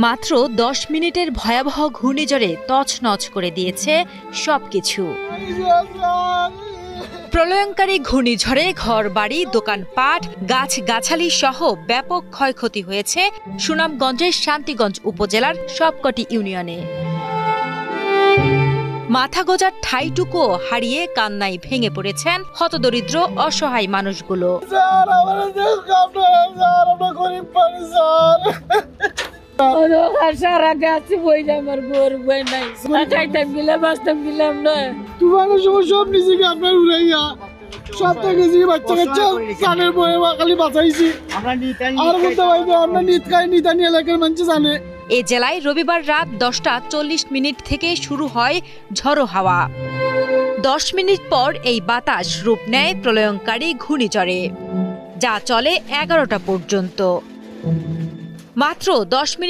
মাত্র 10 মিনিটের ভয়াবহ ঘূর্ণিঝড়ে তছনছ করে দিয়েছে সবকিছু। প্রলয়ঙ্কারী ঘূর্ণিঝড়ে ঘরবাড়ি, দোকানপাট, গাছগাছালি সহ ব্যাপক ক্ষয়ক্ষতি হয়েছে সুনামগঞ্জের শান্তিগঞ্জ উপজেলার সবকটি ইউনিয়নে। মাথা গোঁজার ঠাইটুকু হারিয়ে কান্নায় ভেঙে পড়েছেন হতদরিদ্র অসহায় মানুষগুলো। এ জেলায় রবিবার রাত 10:40 থেকে শুরু হয় ঝড়ো হাওয়া। 10 মিনিট পর এই বাতাস রূপ নেয় প্রলয়ঙ্কারী ঘূর্ণিঝড়ে, যা চলে 11টা পর্যন্ত। মাত্র 10 মিনিট